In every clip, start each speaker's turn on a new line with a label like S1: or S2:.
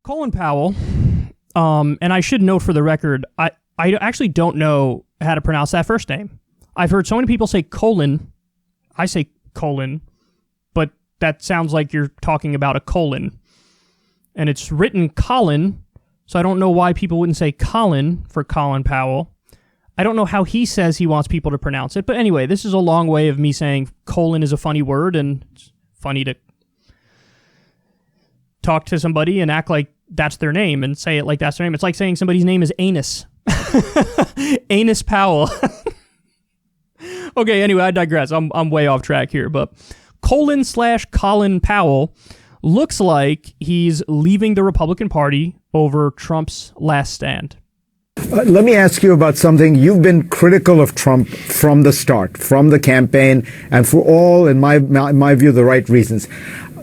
S1: Colin Powell, and I should note for the record, I actually don't know how to pronounce that first name. I've heard so many people say Colin. I say Colin, but that sounds like you're talking about a colon. And it's written Colin, so I don't know why people wouldn't say Colin for Colin Powell. I don't know how he says he wants people to pronounce it, but anyway, this is a long way of me saying colon is a funny word, and it's funny to talk to somebody and act like that's their name and say it like that's their name. It's like saying somebody's name is Anus. Anus Powell. Okay, anyway, I digress. I'm way off track here, but Colin Powell looks like he's leaving the Republican Party over Trump's last stand.
S2: Let me ask you about something. You've been critical of Trump from the start, from the campaign, and for all, in my view, the right reasons.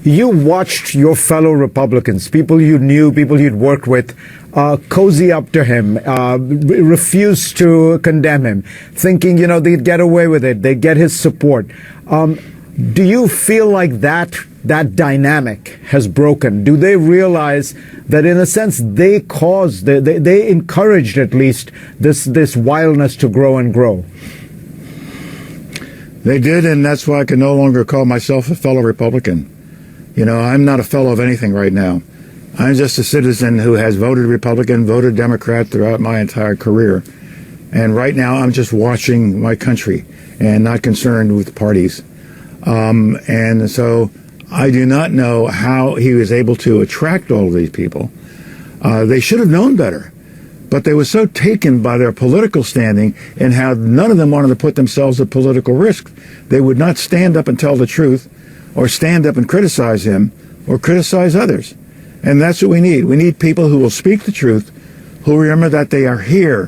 S2: You watched your fellow Republicans, people you knew, people you'd worked with, cozy up to him, refuse to condemn him, thinking, they'd get away with it, they'd get his support. Do you feel like that dynamic has broken? Do they realize that, in a sense, they encouraged at least this wildness to grow and grow?
S3: They did, and that's why I can no longer call myself a fellow Republican. I'm not a fellow of anything right now. I'm just a citizen who has voted Republican, voted Democrat throughout my entire career. And right now, I'm just watching my country and not concerned with parties. And so I do not know how he was able to attract all of these people. They should have known better. But they were so taken by their political standing and how none of them wanted to put themselves at political risk. They would not stand up and tell the truth, or stand up and criticize him, or criticize others. And that's what we need. We need people who will speak the truth, who remember that they are here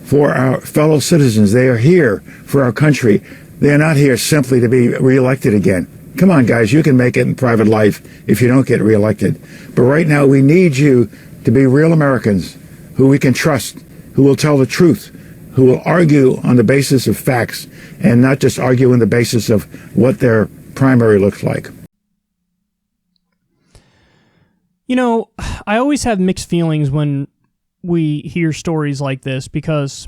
S3: for our fellow citizens. They are here for our country. They are not here simply to be reelected again. Come on, guys, you can make it in private life if you don't get reelected. But right now, we need you to be real Americans who we can trust, who will tell the truth, who will argue on the basis of facts and not just argue on the basis of what their primary looks like.
S1: I always have mixed feelings when we hear stories like this, because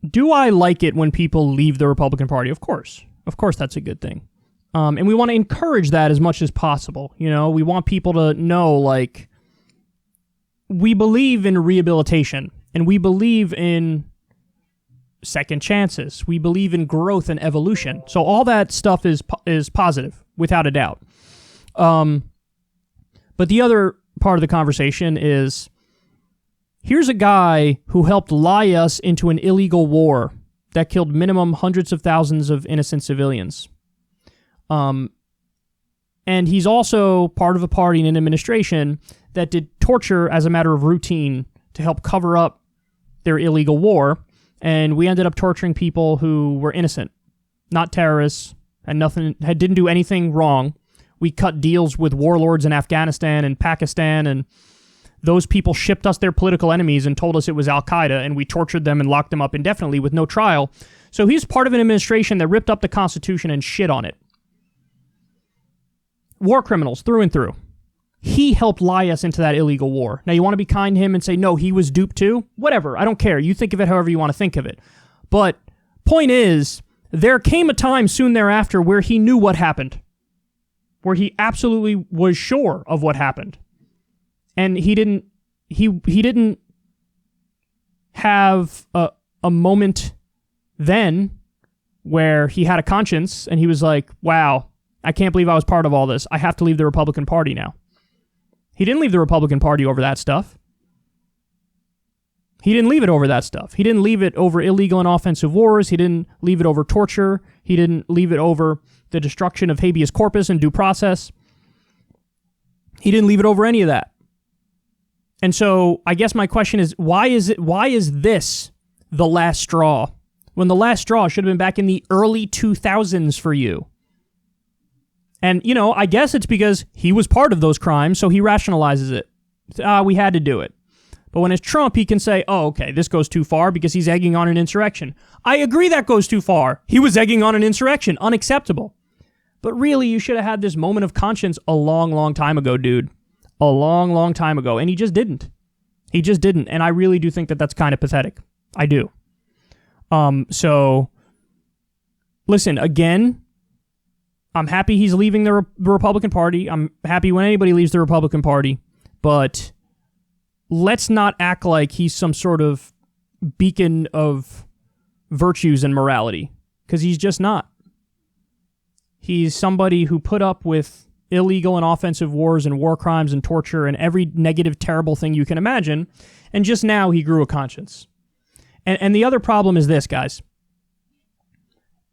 S1: do I like it when people leave the Republican Party? Of course that's a good thing. And we want to encourage that as much as possible. We want people to know, like, we believe in rehabilitation, and we believe in second chances. We believe in growth and evolution. So all that stuff is positive, without a doubt. But the other part of the conversation is, here's a guy who helped lie us into an illegal war that killed minimum hundreds of thousands of innocent civilians. And he's also part of a party and an administration that did torture as a matter of routine to help cover up their illegal war. And we ended up torturing people who were innocent, not terrorists, and didn't do anything wrong. We cut deals with warlords in Afghanistan and Pakistan, and those people shipped us their political enemies and told us it was Al-Qaeda, and we tortured them and locked them up indefinitely with no trial. So he's part of an administration that ripped up the Constitution and shit on it. War criminals through and through. He helped lie us into that illegal war. Now, you want to be kind to him and say, no, he was duped too? Whatever, I don't care. You think of it however you want to think of it. But point is, there came a time soon thereafter where he knew what happened, where he absolutely was sure of what happened. And he didn't have a moment then where he had a conscience and he was like, wow, I can't believe I was part of all this. I have to leave the Republican Party now. He didn't leave the Republican Party over that stuff. He didn't leave it over that stuff. He didn't leave it over illegal and offensive wars. He didn't leave it over torture. He didn't leave it over the destruction of habeas corpus and due process. He didn't leave it over any of that. And so I guess my question is, why is this the last straw? When the last straw should have been back in the early 2000s for you. And, I guess it's because he was part of those crimes, so he rationalizes it. We had to do it. But when it's Trump, he can say, oh, okay, this goes too far because he's egging on an insurrection. I agree that goes too far. He was egging on an insurrection. Unacceptable. But really, you should have had this moment of conscience a long, long time ago, dude. a long, long time ago, and he just didn't. He just didn't, and I really do think that that's kind of pathetic. I do. So, listen, again, I'm happy he's leaving the Republican Party. I'm happy when anybody leaves the Republican Party, but let's not act like he's some sort of beacon of virtues and morality, because he's just not. He's somebody who put up with illegal and offensive wars and war crimes and torture and every negative, terrible thing you can imagine, and just now he grew a conscience. And the other problem is this, guys.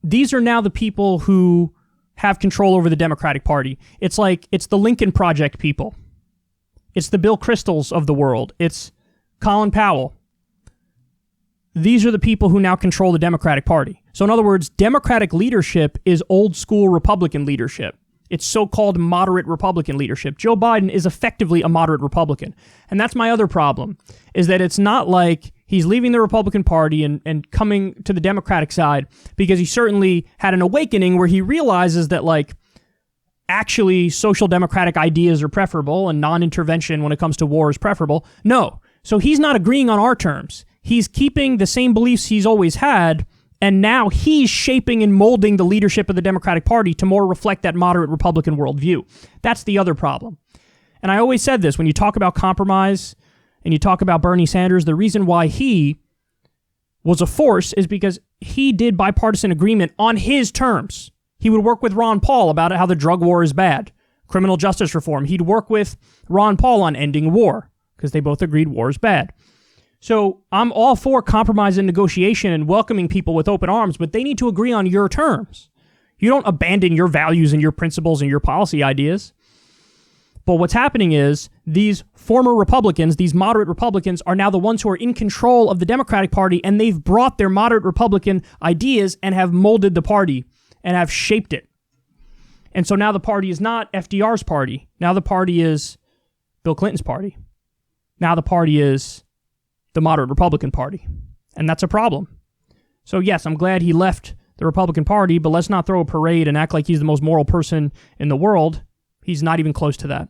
S1: These are now the people who have control over the Democratic Party. It's the Lincoln Project people. It's the Bill Kristols of the world. It's Colin Powell. These are the people who now control the Democratic Party. So in other words, Democratic leadership is old school Republican leadership. It's so-called moderate Republican leadership. Joe Biden is effectively a moderate Republican. And that's my other problem, is that it's not like he's leaving the Republican Party and coming to the Democratic side, because he certainly had an awakening where he realizes that, like, actually social democratic ideas are preferable and non-intervention when it comes to war is preferable. No. So he's not agreeing on our terms. He's keeping the same beliefs he's always had, and now he's shaping and molding the leadership of the Democratic Party to more reflect that moderate Republican worldview. That's the other problem. And I always said this, when you talk about compromise and you talk about Bernie Sanders, the reason why he was a force is because he did bipartisan agreement on his terms. He would work with Ron Paul about how the drug war is bad, criminal justice reform. He'd work with Ron Paul on ending war, because they both agreed war is bad. So I'm all for compromise and negotiation and welcoming people with open arms, but they need to agree on your terms. You don't abandon your values and your principles and your policy ideas. But what's happening is these former Republicans, these moderate Republicans, are now the ones who are in control of the Democratic Party, and they've brought their moderate Republican ideas and have molded the party and have shaped it. And so now the party is not FDR's party. Now the party is Bill Clinton's party. Now the party is the moderate Republican Party. And that's a problem. So yes, I'm glad he left the Republican Party, but let's not throw a parade and act like he's the most moral person in the world. He's not even close to that.